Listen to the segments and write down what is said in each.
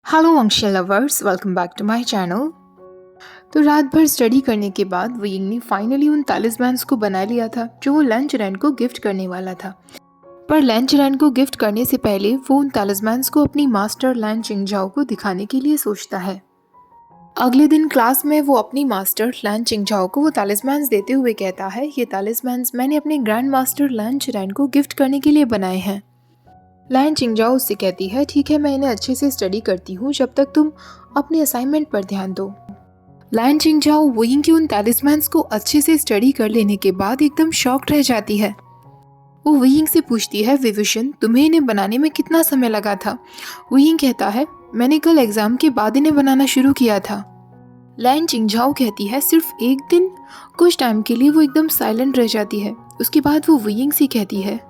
Hello अंशल lovers, welcome back to my channel. तो रात भर स्टडी करने के बाद विंग ने फाइनली उन तालिस्मैन्स को बना लिया था जो वो लैन चिरैन को गिफ्ट करने वाला था। पर लैन चिरैन को गिफ्ट करने से पहले वो उन तालिस्मैन्स को अपनी मास्टर लैन चिंगजाओ को दिखाने के लिए सोचता है। अगले दिन क्लास में वो अपनी मास्टर लैन चिंगजाओ को वो तालिस्मैन्स देते हुए कहता है, ये तालिस्मैन्स मैंने अपने ग्रैंड मास्टर लैन चिरैन को गिफ्ट करने के लिए बनाए हैं। लैन चिंगजाओ उससे कहती है, ठीक है, मैं इन्हें अच्छे से स्टडी करती हूँ जब तक तुम अपने असाइनमेंट पर ध्यान दो। लैन चिंगजाओ विंग के उन तालिस्मैन्स को अच्छे से स्टडी कर लेने के बाद एकदम शॉक्ड रह जाती है। वो विंग से पूछती है, विविशन, तुम्हें इन्हें बनाने में कितना समय लगा था? विंग कहता है, मैंने कल एग्जाम के बाद इन्हें बनाना शुरू किया था। लैन चिंगजाओ कहती है, सिर्फ एक दिन? कुछ टाइम के लिए वो एकदम साइलेंट रह जाती है। उसके बाद वो विंग से कहती है,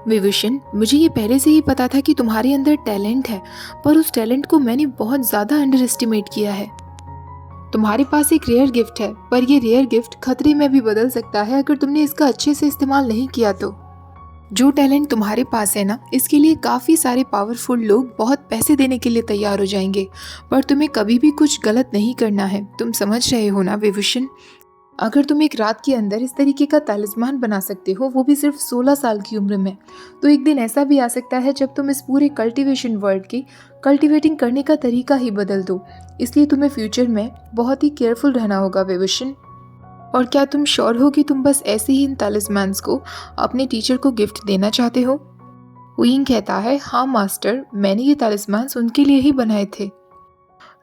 विविशन, मुझे ये पहले से ही पता था कि तुम्हारे अंदर टैलेंट है, पर उस टैलेंट को मैंने बहुत ज़्यादा अंडर एस्टिमेट किया है। तुम्हारे पास एक रेयर गिफ्ट है, पर ये रेयर गिफ्ट खतरे में भी बदल सकता है अगर तुमने इसका अच्छे से इस्तेमाल नहीं किया तो। जो टैलेंट तुम्हारे पास है ना, इसके लिए काफ़ी सारे पावरफुल लोग बहुत पैसे देने के लिए तैयार हो जाएंगे, पर तुम्हें कभी भी कुछ गलत नहीं करना है। तुम समझ रहे हो ना विविशन? अगर तुम एक रात के अंदर इस तरीके का तालिस्मान बना सकते हो, वो भी सिर्फ 16 साल की उम्र में, तो एक दिन ऐसा भी आ सकता है जब तुम इस पूरे कल्टीवेशन वर्ल्ड की कल्टीवेटिंग करने का तरीका ही बदल दो। इसलिए तुम्हें फ्यूचर में बहुत ही केयरफुल रहना होगा विविशन। और क्या तुम श्योर हो कि तुम बस ऐसे ही इन तालिस्मान्स को अपने टीचर को गिफ्ट देना चाहते हो? विंग कहता है, हाँ मास्टर, मैंने ये तालिस्मान्स उनके लिए ही बनाए थे।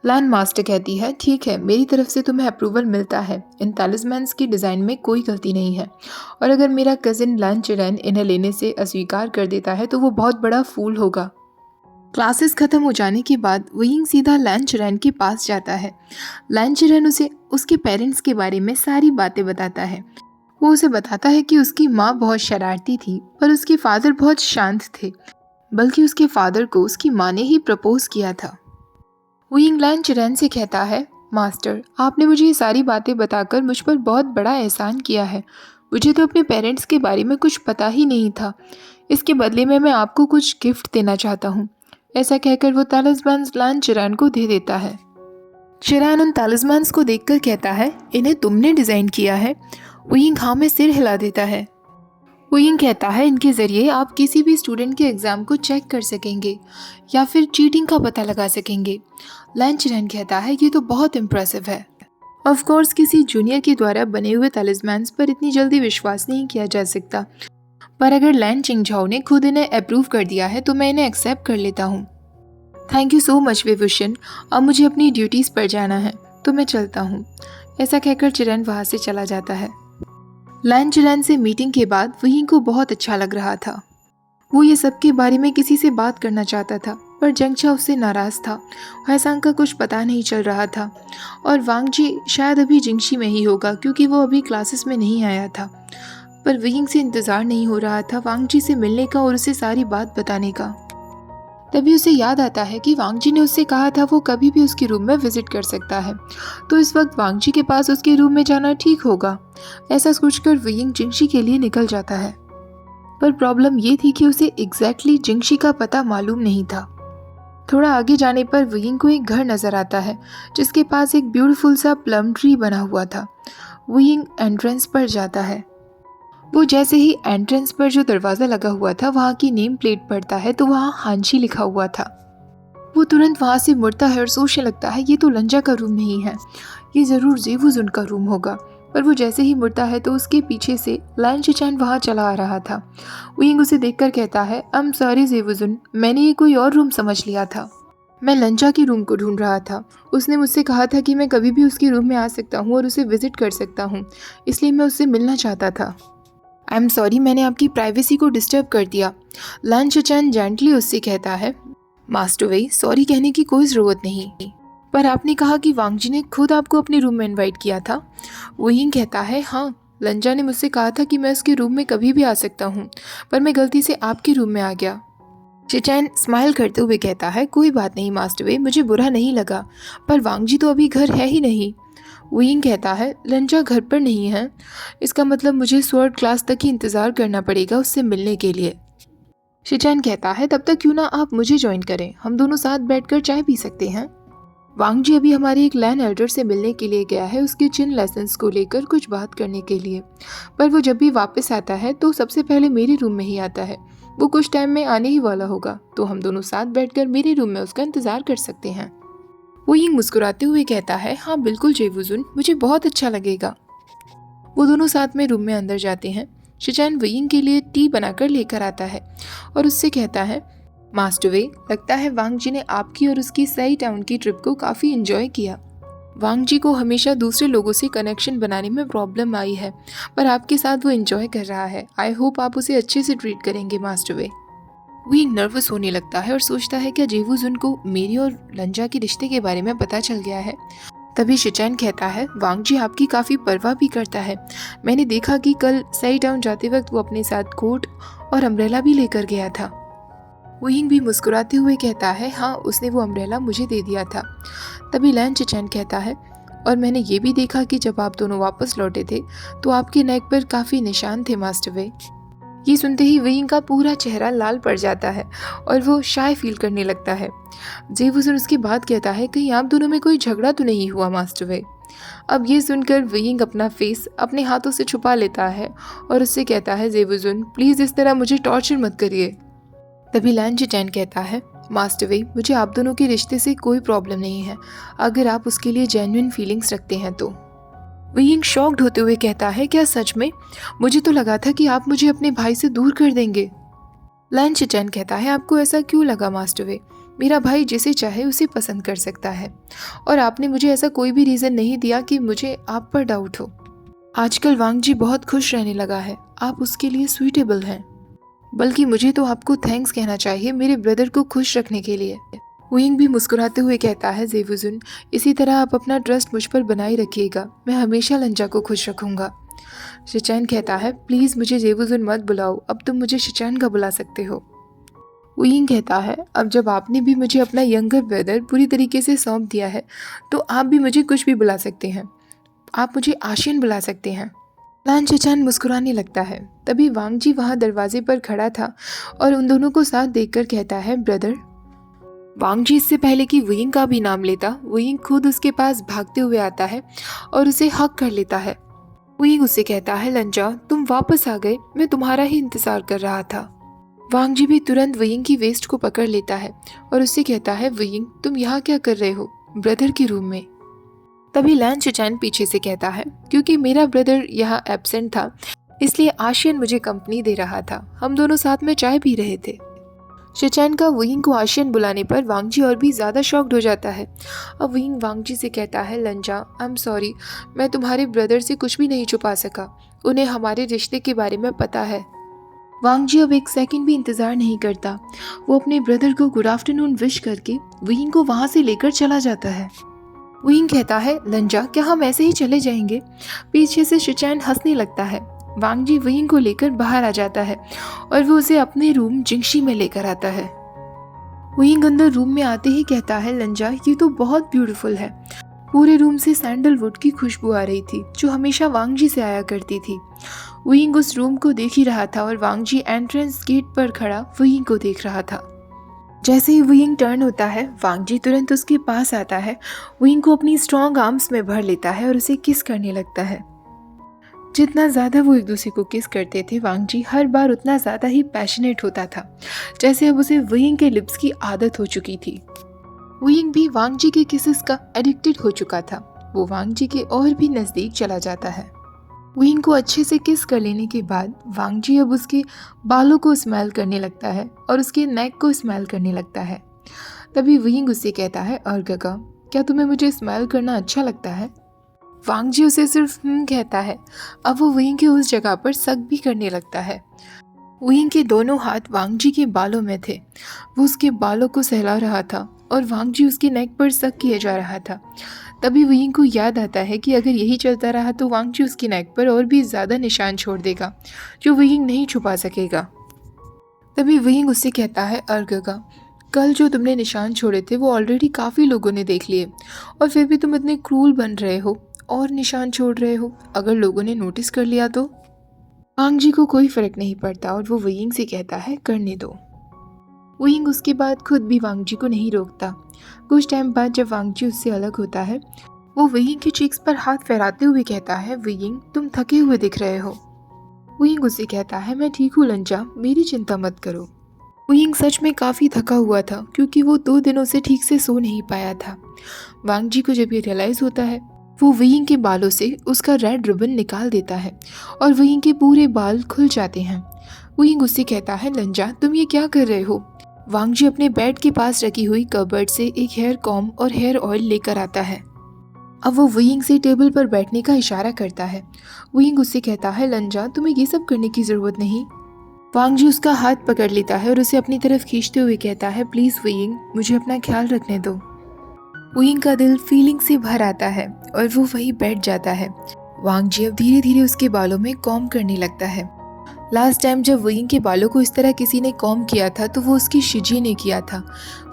लैन मास्टर कहती है, ठीक है, मेरी तरफ से तुम्हें अप्रूवल मिलता है। इन तालिस्मैन्स की डिज़ाइन में कोई गलती नहीं है, और अगर मेरा कज़िन लैन चिरैन इन्हें लेने से अस्वीकार कर देता है तो वो बहुत बड़ा फूल होगा। क्लासेस खत्म हो जाने के बाद विंग सीधा लैन चिरैन के पास जाता है। लैन चिरैन उसे उसके पेरेंट्स के बारे में सारी बातें बताता है। वो उसे बताता है कि उसकी माँ बहुत शरारती थी, पर उसके फादर बहुत शांत थे, बल्कि उसके फादर को उसकी माँ ने ही प्रपोज किया था। विंग लैन चिरैन से कहता है, मास्टर, आपने मुझे ये सारी बातें बताकर मुझ पर बहुत बड़ा एहसान किया है। मुझे तो अपने पेरेंट्स के बारे में कुछ पता ही नहीं था। इसके बदले में मैं आपको कुछ गिफ्ट देना चाहता हूँ। ऐसा कहकर वो तालिस्मान लैन चिरैन को दे देता है। चिरैन उन तालिस्मान्स को देखकर कहता है, इन्हें तुमने डिज़ाइन किया है? विंग हाँ में सिर हिला देता है। विंग कहता है, इनके ज़रिए आप किसी भी स्टूडेंट के एग्ज़ाम को चेक कर सकेंगे या फिर चीटिंग का पता लगा सकेंगे। लैन चिरैन कहता है, ये तो बहुत इम्प्रेसिव है। ऑफ कोर्स किसी जूनियर के द्वारा बने हुए तालिस्मैन्स पर इतनी जल्दी विश्वास नहीं किया जा सकता, पर अगर लैन चिंगजाओ ने खुद इन्हें अप्रूव कर दिया है तो मैं इन्हें एक्सेप्ट कर लेता हूँ। Thank you so much Vibhushan, अब मुझे अपनी ड्यूटीज़ पर जाना है, तो मैं चलता हूँ। ऐसा कहकर चिरैन वहाँ से चला जाता है। लैन चिरैन से मीटिंग के बाद विंग को बहुत अच्छा लग रहा था। वो ये सब के बारे में किसी से बात करना चाहता था, पर जंगचा उससे नाराज़ था। हैसांग का कुछ पता नहीं चल रहा था, और वांग जी शायद अभी जिंगशी में ही होगा क्योंकि वो अभी क्लासेस में नहीं आया था। पर विंग से इंतज़ार नहीं हो रहा था वांग जी से मिलने का और उसे सारी बात बताने का। तभी उसे याद आता है कि वांग जी ने उससे कहा था वो कभी भी उसके रूम में विजिट कर सकता है, तो इस वक्त वांग जी के पास उसके रूम में जाना ठीक होगा। ऐसा सोचकर विंग जिंगशी के लिए निकल जाता है, पर प्रॉब्लम ये थी कि उसे एग्जैक्टली जिंगशी का पता मालूम नहीं था। थोड़ा आगे जाने पर विंग को एक घर नजर आता है जिसके पास एक ब्यूटीफुल सा प्लम ट्री बना हुआ था। विंग एंट्रेंस पर जाता है। वो जैसे ही एंट्रेंस पर जो दरवाज़ा लगा हुआ था वहाँ की नेम प्लेट पढ़ता है तो वहाँ हांची लिखा हुआ था। वो तुरंत वहाँ से मुड़ता है और सोचने लगता है, ये तो लंजा का रूम नहीं है, ये ज़रूर जेवुजुन का रूम होगा। पर वो जैसे ही मुड़ता है तो उसके पीछे से लैन चिचैन वहाँ चला आ रहा था। विंग उसे देखकर कहता है, आई एम सॉरी जेवुजुन, मैंने ये कोई और रूम समझ लिया था। मैं लंजा के रूम को ढूंढ रहा था। उसने मुझसे कहा था कि मैं कभी भी उसके रूम में आ सकता हूँ और उसे विजिट कर सकता हूँ, इसलिए मैं उससे मिलना चाहता था। आई एम सॉरी, मैंने आपकी प्राइवेसी को डिस्टर्ब कर दिया। लैन चिचैन जेंटली उससे कहता है, मास्टर वेई, सॉरी कहने की कोई ज़रूरत नहीं, पर आपने कहा कि वांग जी ने खुद आपको अपने रूम में इनवाइट किया था। विंग कहता है, हाँ, लंजा ने मुझसे कहा था कि मैं उसके रूम में कभी भी आ सकता हूँ, पर मैं गलती से आपके रूम में आ गया। चिचैन स्माइल करते हुए कहता है, कोई बात नहीं मास्टर वे, मुझे बुरा नहीं लगा, पर वांग जी तो अभी घर है ही नहीं। विंग कहता है, लंजा घर पर नहीं है, इसका मतलब मुझे स्वॉर्ड क्लास तक ही इंतज़ार करना पड़ेगा उससे मिलने के लिए। शिचैन कहता है तब तक क्यों ना आप मुझे ज्वाइन करें, हम दोनों साथ बैठकर चाय पी सकते हैं। वांग जी अभी हमारे एक लैंड एल्डर से मिलने के लिए गया है उसके चिन लेसन्स को लेकर कुछ बात करने के लिए, पर वो जब भी वापस आता है तो सबसे पहले मेरे रूम में ही आता है। वो कुछ टाइम में आने ही वाला होगा, तो हम दोनों साथ बैठकर मेरे रूम में उसका इंतजार कर सकते हैं। वो यिंग मुस्कुराते हुए कहता है हाँ बिल्कुल जेवुजुन, मुझे बहुत अच्छा लगेगा। वो दोनों साथ में रूम में अंदर जाते हैं। शिचैन वयिंग के लिए टी बनाकर लेकर आता है और उससे कहता है मास्टर वे, लगता है वांग जी ने आपकी और उसकी सई टाउन की ट्रिप को काफ़ी एंजॉय किया। वांग जी को हमेशा दूसरे लोगों से कनेक्शन बनाने में प्रॉब्लम आई है, पर आपके साथ वो एंजॉय कर रहा है। आई होप आप उसे अच्छे से ट्रीट करेंगे मास्टर वे। वयिंग नर्वस होने लगता है और सोचता है क्या जेवुजुन को मेरी और लंजा के रिश्ते के बारे में पता चल गया है। तभी शिचैन कहता है वांग जी आपकी काफ़ी परवाह भी करता है। मैंने देखा कि कल सई टाउन जाते वक्त वो अपने साथ कोट और अम्ब्रेला भी लेकर गया था। वयिंग भी मुस्कुराते हुए कहता है हाँ, उसने वो अम्ब्रेला मुझे दे दिया था। तभी लैन शिचैन कहता है और मैंने ये भी देखा कि जब आप दोनों वापस लौटे थे तो आपके नेक पर काफ़ी निशान थे मास्टर वे। ये सुनते ही वयिंग का पूरा चेहरा लाल पड़ जाता है और वो शाय फील करने लगता है। जेवुजुन उसके बाद कहता है कहीं आप दोनों में कोई झगड़ा तो नहीं हुआ मास्टर वे। अब ये सुनकर वयिंग अपना फेस अपने हाथों से छुपा लेता है और उससे कहता है जेवुजुन प्लीज़ इस तरह मुझे टॉर्चर मत करिए। तभी लैन शिचैन कहता है मास्टर वे, मुझे आप दोनों के रिश्ते से कोई प्रॉब्लम नहीं है, अगर आप उसके लिए जेन्युइन फीलिंग्स रखते हैं तो। वयिंग शॉक्ड होते हुए कहता है क्या सच में? मुझे तो लगा था कि आप मुझे अपने भाई से दूर कर देंगे। लैन शिचैन कहता है आपको ऐसा क्यों लगा मास्टर वे? मेरा भाई जिसे चाहे उसे पसंद कर सकता है और आपने मुझे ऐसा कोई भी रीज़न नहीं दिया कि मुझे आप पर डाउट हो। आजकल वांग जी बहुत खुश रहने लगा है, आप उसके लिए सुइटेबल हैं। बल्कि मुझे तो आपको थैंक्स कहना चाहिए मेरे ब्रदर को खुश रखने के लिए। वयिंग भी मुस्कुराते हुए कहता है जेवुजुन, इसी तरह आप अपना ट्रस्ट मुझ पर बनाए रखिएगा, मैं हमेशा लंजा को खुश रखूंगा। शिचैन कहता है प्लीज़ मुझे जेवुजुन मत बुलाओ, अब तुम मुझे शिचैन का बुला सकते हो। वयिंग कहता है अब जब आपने भी मुझे अपना यंगर ब्रदर पूरी तरीके से सौंप दिया है तो आप भी मुझे कुछ भी बुला सकते हैं, आप मुझे आशियन बुला सकते हैं। लैन शिचैन मुस्कुराने लगता है। तभी वांग जी वहाँ दरवाजे पर खड़ा था और उन दोनों को साथ देखकर कहता है ब्रदर। वांग जी इससे पहले कि वयिंग का भी नाम लेता, वयिंग खुद उसके पास भागते हुए आता है और उसे हक कर लेता है। वयिंग उससे कहता है लंजा, तुम वापस आ गए, मैं तुम्हारा ही इंतजार कर रहा था। वांग जी भी तुरंत वयिंग की वेस्ट को पकड़ लेता है और उससे कहता है वयिंग तुम यहाँ क्या कर रहे हो, ब्रदर के रूम में। तभी लैन शिचैन पीछे से कहता है क्योंकि मेरा ब्रदर यहाँ एब्सेंट था इसलिए आशियन मुझे कंपनी दे रहा था, हम दोनों साथ में चाय पी रहे थे। शिचैन का वयिंग को आशियन बुलाने पर वांग जी और भी ज़्यादा शॉक्ड हो जाता है। अब वयिंग वांग जी से कहता है लंजा, आई एम सॉरी, मैं तुम्हारे ब्रदर से कुछ भी नहीं छुपा सका, उन्हें हमारे रिश्ते के बारे में पता है। वांग जी अब एक सेकंड भी इंतज़ार नहीं करता, वो अपने ब्रदर को गुड आफ्टरनून विश करके वयिंग को वहाँ से लेकर चला जाता है। वयिंग कहता है लंजा, क्या हम ऐसे ही चले जाएंगे? पीछे से शिचैन हंसने लगता है। वांग जी वयिंग को लेकर बाहर आ जाता है और वो उसे अपने रूम जिंगशी में लेकर आता है। वयिंग अंदर रूम में आते ही कहता है लंजा, ये तो बहुत ब्यूटीफुल है। पूरे रूम से सैंडलवुड की खुशबू आ रही थी जो हमेशा वांग जी से आया करती थी। वयिंग उस रूम को देख ही रहा था और वांग जी एंट्रेंस गेट पर खड़ा वयिंग को देख रहा था। जैसे ही वयिंग टर्न होता है वांग जी तुरंत उसके पास आता है, वयिंग को अपनी स्ट्रॉन्ग आर्म्स में भर लेता है और उसे किस करने लगता है। जितना ज़्यादा वो एक दूसरे को किस करते थे वांग जी हर बार उतना ज़्यादा ही पैशनेट होता था, जैसे अब उसे वयिंग के लिप्स की आदत हो चुकी थी। वयिंग भी वांग जी के किसेस का एडिक्टेड हो चुका था, वो वांग जी के और भी नज़दीक चला जाता है। वयिंग को अच्छे से किस कर लेने के बाद वांग जी अब उसके बालों को स्मेल करने लगता है और उसके नेक को स्मेल करने लगता है। तभी वयिंग उससे कहता है अर्गगा, क्या तुम्हें मुझे स्मेल करना अच्छा लगता है? वांग जी उसे सिर्फ कहता है। अब वो वयिंग के उस जगह पर सक भी करने लगता है। वयिंग के दोनों हाथ वांग जी के बालों में थे, वो उसके बालों को सहला रहा था और वांग जी उसके नेक पर सक किए जा रहा था। तभी वयिंग को याद आता है कि अगर यही चलता रहा तो वांग जी उसकी नेक पर और भी ज़्यादा निशान छोड़ देगा जो वयिंग नहीं छुपा सकेगा। तभी वयिंग उससे कहता है अर्गगा, कल जो तुमने निशान छोड़े थे वो ऑलरेडी काफ़ी लोगों ने देख लिए और फिर भी तुम इतने क्रूल बन रहे हो और निशान छोड़ रहे हो, अगर लोगों ने नोटिस कर लिया तो? वांग जी को कोई फर्क नहीं पड़ता और वो वयिंग से कहता है करने दो। वुयिंग उसके बाद खुद भी वांग जी को नहीं रोकता। कुछ टाइम बाद जब वांग जी उससे अलग होता है, वो वुयिंग की चीक्स पर हाथ फहराते हुए कहता है, वुयिंग तुम थके हुए दिख रहे हो। वुयिंग उससे कहता है, मैं ठीक हूँ लंजा, मेरी चिंता मत करो। वुयिंग सच में काफ़ी थका हुआ था क्योंकि वो 2 दिनों से ठीक से सो नहीं पाया था। वांग जी को जब ये रियलाइज़ होता है, वो वुयिंग के बालों से उसका रेड रिबन निकाल देता है और वुयिंग के पूरे बाल खुल जाते हैं। वुयिंग उससे कहता है, लंजा तुम ये क्या कर रहे हो। वांग जी अपने बेड के पास रखी हुई कबर्ड से एक हेयर कॉम्ब और हेयर ऑयल लेकर आता है। अब वो वुयिंग से टेबल पर बैठने का इशारा करता है। वुयिंग उससे कहता है, लंजा तुम्हें ये सब करने की ज़रूरत नहीं। वांग जी उसका हाथ पकड़ लेता है और उसे अपनी तरफ खींचते हुए कहता है, प्लीज़ वुयिंग मुझे अपना ख्याल रखने दो। वुयिंग का दिल फीलिंग से भर आता है और वो वहीं बैठ जाता है। वांग जी अब धीरे धीरे उसके बालों में कॉम्ब करने लगता है। लास्ट टाइम जब वुयिंग के बालों को इस तरह किसी ने कॉम्ब किया था तो वो उसकी शिजी ने किया था,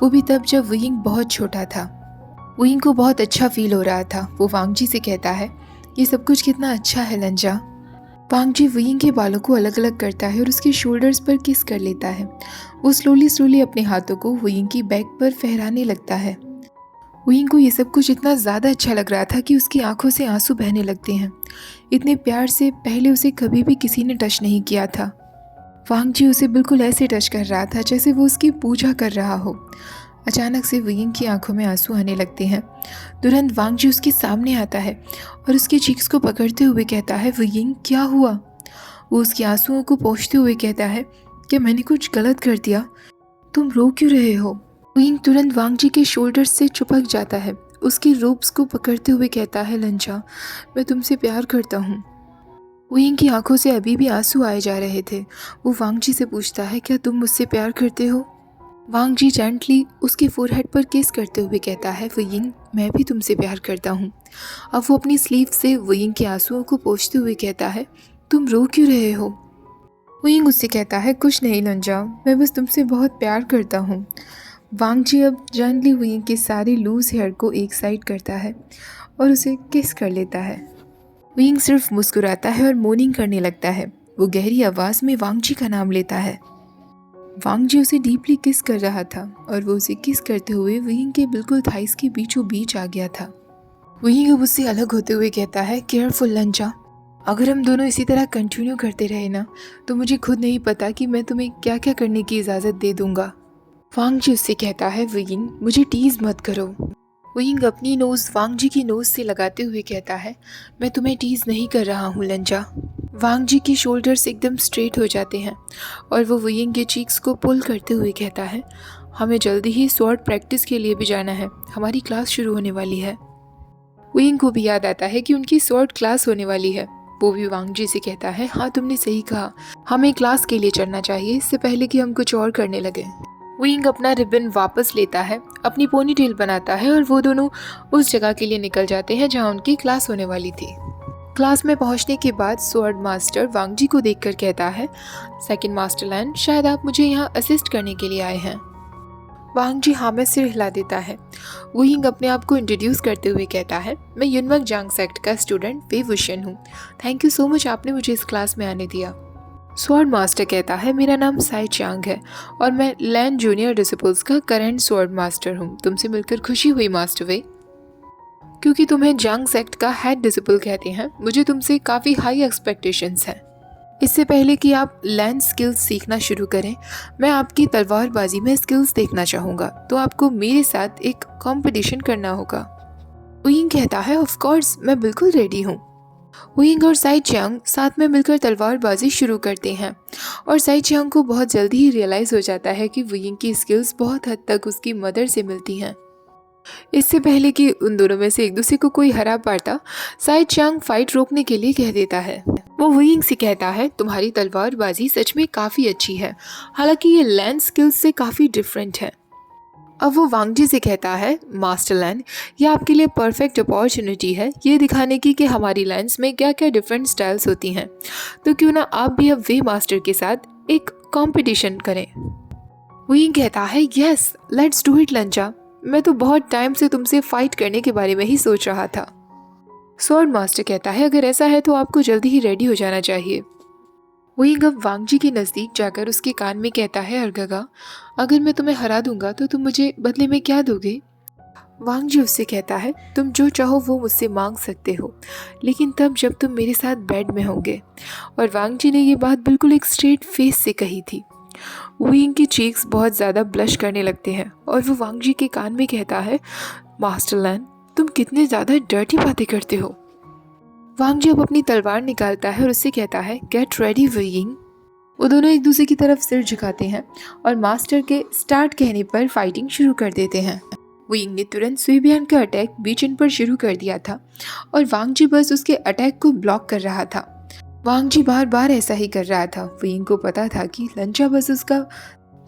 वो भी तब जब वुयिंग बहुत छोटा था। वुयिंग को बहुत अच्छा फील हो रहा था। वो वांग जी से कहता है, ये सब कुछ कितना अच्छा है लंजा। वांग जी वुयिंग के बालों को अलग अलग करता है और उसके शोल्डर्स पर किस कर लेता है। वो स्लोली स्लोली अपने हाथों को वुयिंग की बैक पर फहराने लगता है। वुयिंग को ये सब कुछ इतना ज़्यादा अच्छा लग रहा था कि उसकी आंखों से आंसू बहने लगते हैं। इतने प्यार से पहले उसे कभी भी किसी ने टच नहीं किया था। वांग जी उसे बिल्कुल ऐसे टच कर रहा था जैसे वो उसकी पूजा कर रहा हो। अचानक से वुयिंग की आंखों में आंसू आने लगते हैं। तुरंत वांग जी उसके सामने आता है और उसके चीक्स को पकड़ते हुए कहता है, वुयिंग क्या हुआ। वो उसके आंसुओं को पोंछते हुए कहता है, क्या मैंने कुछ गलत कर दिया, तुम रो क्यों रहे हो। वुयिंग तुरंत वांग जी के शोल्डर्स से चिपक जाता है, उसकी रोब्स को पकड़ते हुए कहता है, लंजा मैं तुमसे प्यार करता हूँ। वुयिंग की आंखों से अभी भी आंसू आए जा रहे थे। वो वांग जी से पूछता है, क्या तुम मुझसे प्यार करते हो। वांग जी जेंटली उसके फोरहेड पर किस करते हुए कहता है, वुयिंग मैं भी तुमसे प्यार करता हूँ। अब वो अपनी स्लीव से वुयिंग के आंसुओं को पोंछते हुए कहता है, तुम रो क्यों रहे हो। वुयिंग उससे कहता है, कुछ नहीं लंजा, मैं बस तुमसे बहुत प्यार करता हूँ। वांग जी अब जेंटली वुयिंग के सारे लूज हेयर को एक साइड करता है और उसे किस कर लेता है। वुयिंग सिर्फ मुस्कुराता है और मोर्निंग करने लगता है। वो गहरी आवाज़ में वांग जी का नाम लेता है। वांग जी उसे डीपली किस कर रहा था और वो उसे किस करते हुए वुयिंग के बिल्कुल थाइस के बीचों बीच आ गया था। वुयिंग अब उससे अलग होते हुए कहता है, केयरफुल लंजा, अगर हम दोनों इसी तरह कंटिन्यू करते रहे ना तो मुझे खुद नहीं पता कि मैं तुम्हें क्या क्या करने की इजाज़त दे दूंगा। वांग जी उससे कहता है, वुयिंग मुझे टीज मत करो। वुयिंग अपनी नोज़ वांग जी की नोज़ से लगाते हुए कहता है, मैं तुम्हें टीज नहीं कर रहा हूँ लंजा। वांग जी की शोल्डर्स एकदम स्ट्रेट हो जाते हैं और वो वुयिंग के चीक्स को पुल करते हुए कहता है, हमें जल्दी ही स्वॉर्ड प्रैक्टिस के लिए भी जाना है, हमारी क्लास शुरू होने वाली है। वुयिंग को भी याद आता है कि उनकी स्वॉर्ड क्लास होने वाली है। वो भी वांग जी से कहता है, हाँ तुमने सही कहा, हमें क्लास के लिए चलना चाहिए इससे पहले कि हम कुछ और करने लगे। वुयिंग अपना रिबन वापस लेता है, अपनी पोनीटेल बनाता है और वो दोनों उस जगह के लिए निकल जाते हैं जहाँ उनकी क्लास होने वाली थी। क्लास में पहुंचने के बाद स्वॉर्ड मास्टर वांग जी को देखकर कहता है, सेकंड मास्टर लैन, शायद आप मुझे यहाँ असिस्ट करने के लिए आए हैं। वांग जी हाँ में सिर हिला देता है। वुयिंग अपने आप को इंट्रोड्यूस करते हुए कहता है, मैं युनमक जांग सेक्ट का स्टूडेंट वे वुशन हूँ। थैंक यू सो मच, आपने मुझे इस क्लास में आने दिया। स्वॉर्ड मास्टर कहता है, मेरा नाम साई चांग है और मैं लैन जूनियर डिसिपल्स का करंट स्वॉर्ड मास्टर हूँ। तुमसे मिलकर खुशी हुई मास्टर वे। क्योंकि तुम्हें जांग सेक्ट का हेड डिसिपल कहते हैं, मुझे तुमसे काफ़ी हाई एक्सपेक्टेशंस हैं। इससे पहले कि आप लैंड स्किल्स सीखना शुरू करें, मैं आपकी तलवारबाजी में स्किल्स देखना चाहूँगा, तो आपको मेरे साथ एक कंपटीशन करना होगा। वुयिंग कहता है, ऑफ कोर्स, मैं बिल्कुल रेडी हूँ। वुयिंग और साई चियांग साथ में मिलकर तलवारबाजी शुरू करते हैं और साई चियांग को बहुत जल्दी ही रियलाइज़ हो जाता है कि वुयिंग की स्किल्स बहुत हद तक उसकी मदर से मिलती हैं। इससे पहले कि उन दोनों में से एक दूसरे को कोई हरा पाता, साई चियांग फाइट रोकने के लिए कह देता है। वो वुयिंग से कहता है, तुम्हारी तलवारबाजी सच में काफ़ी अच्छी है, हालांकि ये लैंड स्किल्स से काफ़ी डिफरेंट है। अब वो वांग जी से कहता है, मास्टर लैन, ये आपके लिए परफेक्ट अपॉर्चुनिटी है ये दिखाने की कि हमारी लैंड्स में क्या क्या डिफरेंट स्टाइल्स होती हैं, तो क्यों ना आप भी अब वे मास्टर के साथ एक कंपटीशन करें। वुयिंग कहता है, यस लेट्स डू इट लंजा, मैं तो बहुत टाइम से तुमसे फाइट करने के बारे में ही सोच रहा था। स्वॉर्ड मास्टर कहता है, अगर ऐसा है तो आपको जल्दी ही रेडी हो जाना चाहिए। वहीं अब वांग जी के नज़दीक जाकर उसके कान में कहता है अर्गगा, अगर मैं तुम्हें हरा दूंगा तो तुम मुझे बदले में क्या दोगे? वांग जी उससे कहता है, तुम जो चाहो वो मुझसे मांग सकते हो, लेकिन तब जब तुम मेरे साथ बेड में होंगे। और वांग जी ने ये बात बिल्कुल एक स्ट्रेट फेस से कही थी। वुयिंग की चीक्स बहुत ज़्यादा ब्लश करने लगते हैं और वो वांग जी के कान में कहता है, मास्टर लैन, तुम कितने ज़्यादा डर्टी बातें करते हो। वांग जी अब अपनी तलवार निकालता है और उससे कहता है, गेट रेडी वुयिंग। वो दोनों एक दूसरे की तरफ सिर झुकाते हैं और मास्टर के स्टार्ट कहने पर फाइटिंग शुरू कर देते हैं। वुयिंग ने तुरंत सुइबियान का अटैक बीचन पर शुरू कर दिया था और वांग जी बस उसके अटैक को ब्लॉक कर रहा था। वांग जी बार बार ऐसा ही कर रहा था। वुयिंग को पता था कि लंचा बस उसका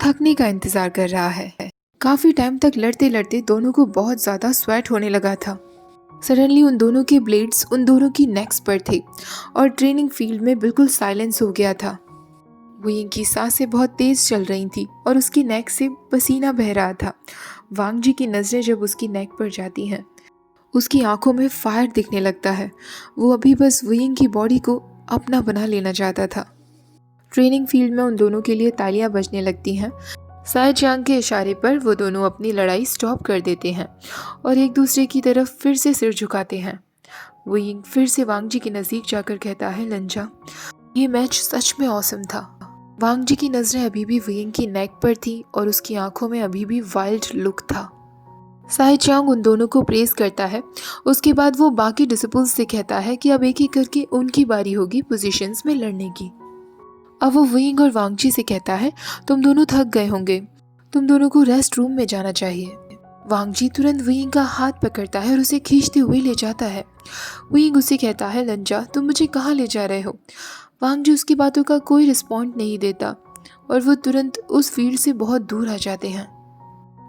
थकने का इंतजार कर रहा है। काफी टाइम तक लड़ते लड़ते दोनों को बहुत ज्यादा स्वेट होने लगा था। सडनली उन दोनों के ब्लेड्स उन दोनों की नेक्स पर थे और ट्रेनिंग फील्ड में बिल्कुल साइलेंस हो गया था। वुयिंग की सांसें बहुत तेज चल रही थी और उसकी नेक से पसीना बह रहा था। वांग जी की नज़रें जब उसकी नेक पर जाती हैं, उसकी आंखों में फायर दिखने लगता है। वो अभी बस वुयिंग की बॉडी को अपना बना लेना चाहता था। ट्रेनिंग फील्ड में उन दोनों के लिए तालियां बजने लगती हैं। साय चांग के इशारे पर वो दोनों अपनी लड़ाई स्टॉप कर देते हैं और एक दूसरे की तरफ फिर से सिर झुकाते हैं। वुयिंग फिर से वांग जी के नज़दीक जाकर कहता है, लंजा, ये मैच सच में ऑसम था। वांग जी की नज़रें अभी भी वुयिंग की नेक पर थी और उसकी आंखों में अभी भी वाइल्ड लुक था। साय चांग उन दोनों को प्रेज करता है। उसके बाद वो बाकी डिसिपल्स से कहता है कि अब एक एक करके उनकी बारी होगी पोजीशंस में लड़ने की। अब वो वुयिंग और वांग जी से कहता है, तुम दोनों थक गए होंगे, तुम दोनों को रेस्ट रूम में जाना चाहिए। वांग जी तुरंत वुयिंग का हाथ पकड़ता है और उसे खींचते हुए ले जाता है। वुयिंग उसे कहता है, लंजा, तुम मुझे कहाँ ले जा रहे हो? वांग जी उसकी बातों का कोई रिस्पॉन्ड नहीं देता और वो तुरंत उस फील्ड से बहुत दूर आ जाते हैं।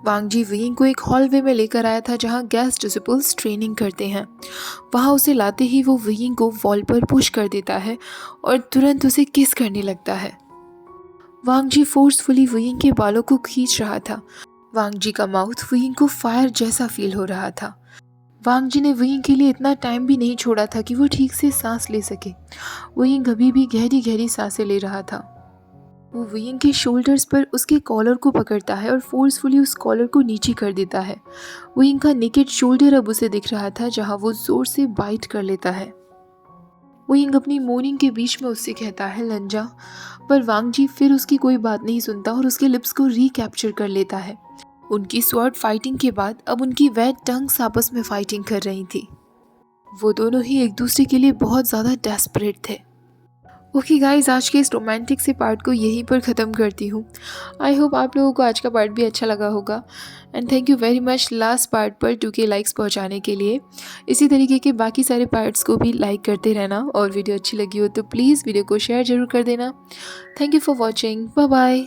वांग जी वुयिंग को एक हॉलवे में लेकर आया था जहां गेस्ट डिसिपल्स ट्रेनिंग करते हैं। वहां उसे लाते ही वो वुयिंग को वॉल पर पुश कर देता है और तुरंत उसे किस करने लगता है। वांग जी फोर्सफुली वुयिंग के बालों को खींच रहा था। वांग जी का माउथ वुयिंग को फायर जैसा फील हो रहा था। वांग जी ने वुयिंग के लिए इतना टाइम भी नहीं छोड़ा था कि वो ठीक से सांस ले सके। वुयिंग अभी भी गहरी गहरी सांसें ले रहा था। वो वुयिंग के शोल्डर्स पर उसके कॉलर को पकड़ता है और फोर्सफुली उस कॉलर को नीचे कर देता है। वुयिंग का नेकेड शोल्डर अब उसे दिख रहा था जहां वो जोर से बाइट कर लेता है। वुयिंग अपनी मोर्निंग के बीच में उससे कहता है, लंजा, पर वांग जी फिर उसकी कोई बात नहीं सुनता और उसके लिप्स को रिकैप्चर कर लेता है। उनकी स्वॉर्ड फाइटिंग के बाद अब उनकी वेट टंग्स आपस में फाइटिंग कर रही थी। वो दोनों ही एक दूसरे के लिए बहुत ज़्यादा डेस्परेट थे। ओके गाइज, आज के इस रोमांटिक से पार्ट को यहीं पर ख़त्म करती हूँ। आई होप आप लोगों को आज का पार्ट भी अच्छा लगा होगा and thank you very much last part पर 2K लाइक्स पहुँचाने के लिए। इसी तरीके के बाकी सारे पार्ट्स को भी लाइक करते रहना और वीडियो अच्छी लगी हो तो प्लीज़ वीडियो को शेयर ज़रूर कर देना। Thank you for watching. Bye bye.